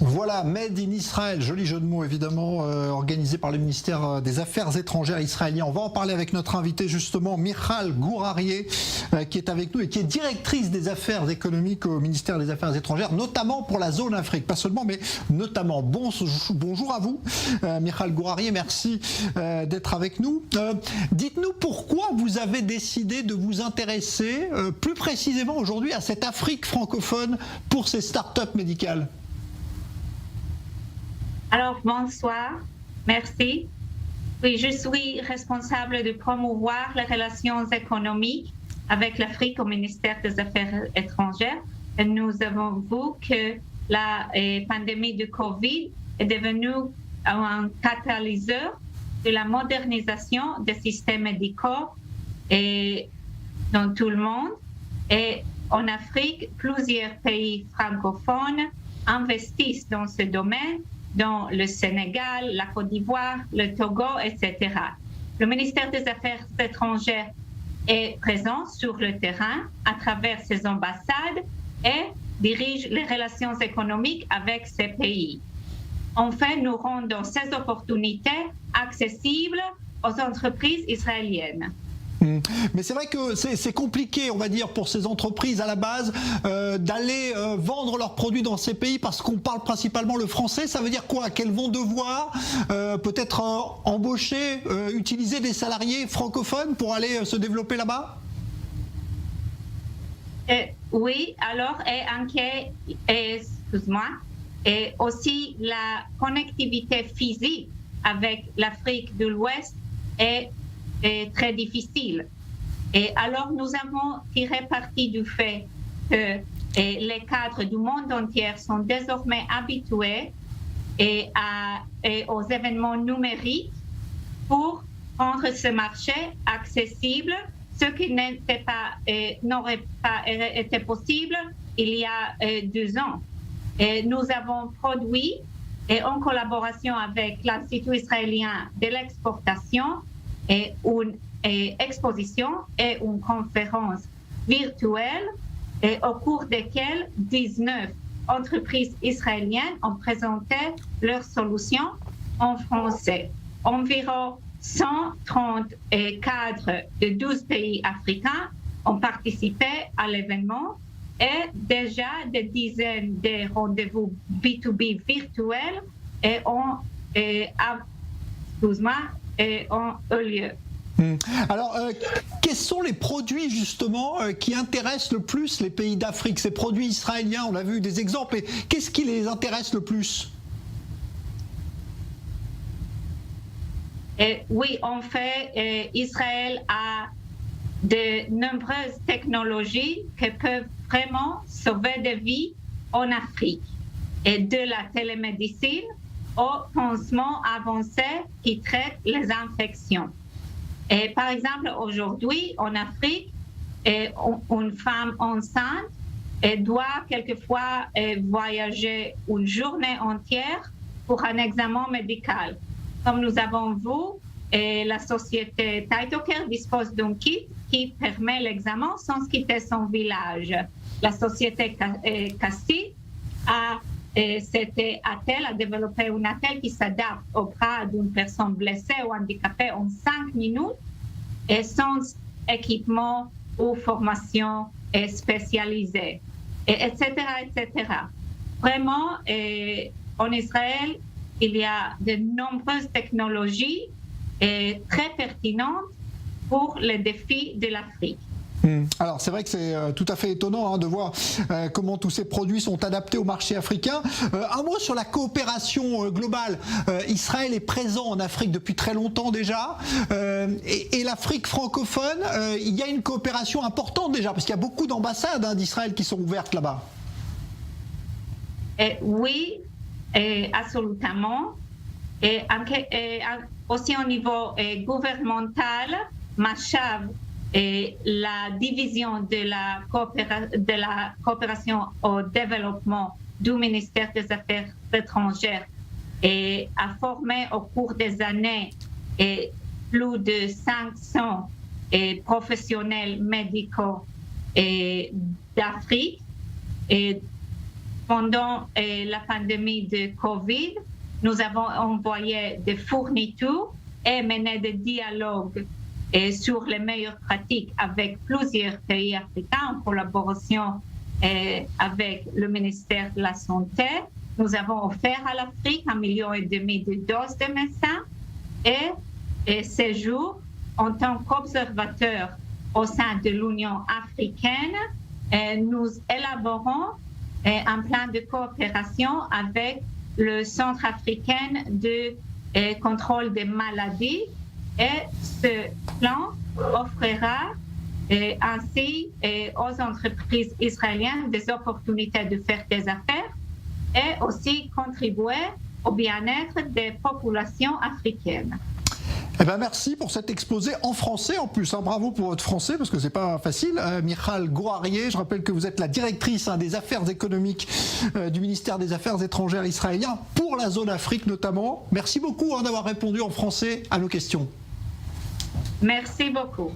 Voilà, Made in Israël, joli jeu de mots évidemment, organisé par le ministère des Affaires étrangères israélien. On va en parler avec notre invité justement, Michal Gourarié, qui est avec nous et qui est directrice des affaires économiques au ministère des Affaires étrangères, notamment pour la zone Afrique. Pas seulement, mais notamment. Bonjour à vous, Michal Gourarié, merci d'être avec nous. Dites-nous pourquoi vous avez décidé de vous intéresser plus précisément aujourd'hui à cette Afrique francophone pour ces start-up médicales. Alors, bonsoir, merci. Oui, je suis responsable de promouvoir les relations économiques avec l'Afrique au ministère des Affaires étrangères. Et nous avons vu que la pandémie de Covid est devenue un catalyseur de la modernisation des systèmes médicaux dans tout le monde. Et en Afrique, plusieurs pays francophones investissent dans ce domaine, dans le Sénégal, la Côte d'Ivoire, le Togo, etc. Le ministère des Affaires étrangères est présent sur le terrain à travers ses ambassades et dirige les relations économiques avec ces pays. Enfin, nous rendons ces opportunités accessibles aux entreprises israéliennes. Mais c'est vrai que c'est compliqué, on va dire, pour ces entreprises à la base d'aller vendre leurs produits dans ces pays parce qu'on parle principalement le français. Ça veut dire quoi? Qu'elles vont devoir peut-être embaucher, utiliser des salariés francophones pour aller se développer là-bas? Oui, alors, excuse-moi, et aussi la connectivité physique avec l'Afrique de l'Ouest est très difficile. Et alors, nous avons tiré parti du fait que les cadres du monde entier sont désormais habitués aux événements numériques pour rendre ce marché accessible, ce qui n'aurait pas été possible il y a 2 ans. Et nous avons produit, en collaboration avec l'Institut israélien de l'exportation, une exposition et une conférence virtuelle au cours desquelles 19 entreprises israéliennes ont présenté leurs solutions en français. Environ 130 cadres de 12 pays africains ont participé à l'événement et déjà des dizaines de rendez-vous B2B virtuels ont eu lieu. Alors, quels sont les produits justement qui intéressent le plus les pays d'Afrique? Ces produits israéliens, on a vu des exemples, et qu'est-ce qui les intéresse le plus? Oui, en fait, Israël a de nombreuses technologies qui peuvent vraiment sauver des vies en Afrique, et de la télémédecine aux pansements avancés qui traitent les infections. Et par exemple, aujourd'hui, en Afrique, une femme enceinte doit quelquefois voyager une journée entière pour un examen médical. Comme nous avons vu, la société Taitocare dispose d'un kit qui permet l'examen sans quitter son village. La société Cassis a développé un attel qui s'adapte au bras d'une personne blessée ou handicapée en 5 minutes et sans équipement ou formation spécialisée, etc., etc. Vraiment, en Israël, il y a de nombreuses technologies très pertinentes pour les défis de l'Afrique. Alors c'est vrai que c'est tout à fait étonnant de voir comment tous ces produits sont adaptés au marché africain. Un mot sur la coopération globale. Israël est présent en Afrique depuis très longtemps déjà, et l'Afrique francophone, il y a une coopération importante déjà, parce qu'il y a beaucoup d'ambassades d'Israël qui sont ouvertes là-bas. Oui, absolument. Et aussi au niveau gouvernemental, Machav, la division de la coopération au développement du ministère des Affaires étrangères a formé au cours des années plus de 500 professionnels médicaux d'Afrique pendant la pandémie de Covid, nous avons envoyé des fournitures et mené des dialogues sur les meilleures pratiques avec plusieurs pays africains en collaboration avec le ministère de la Santé. Nous avons offert à l'Afrique 1,5 million de doses de médecins et ce jour, en tant qu'observateur au sein de l'Union africaine, nous élaborons un plan de coopération avec le Centre africain de contrôle des maladies et ce plan offrira ainsi aux entreprises israéliennes des opportunités de faire des affaires et aussi contribuer au bien-être des populations africaines. Eh ben merci pour cet exposé en français en plus. Bravo pour votre français parce que c'est pas facile. Michal Gourarié, je rappelle que vous êtes la directrice des affaires économiques du ministère des Affaires étrangères israélien pour la zone Afrique notamment. Merci beaucoup d'avoir répondu en français à nos questions. Merci beaucoup.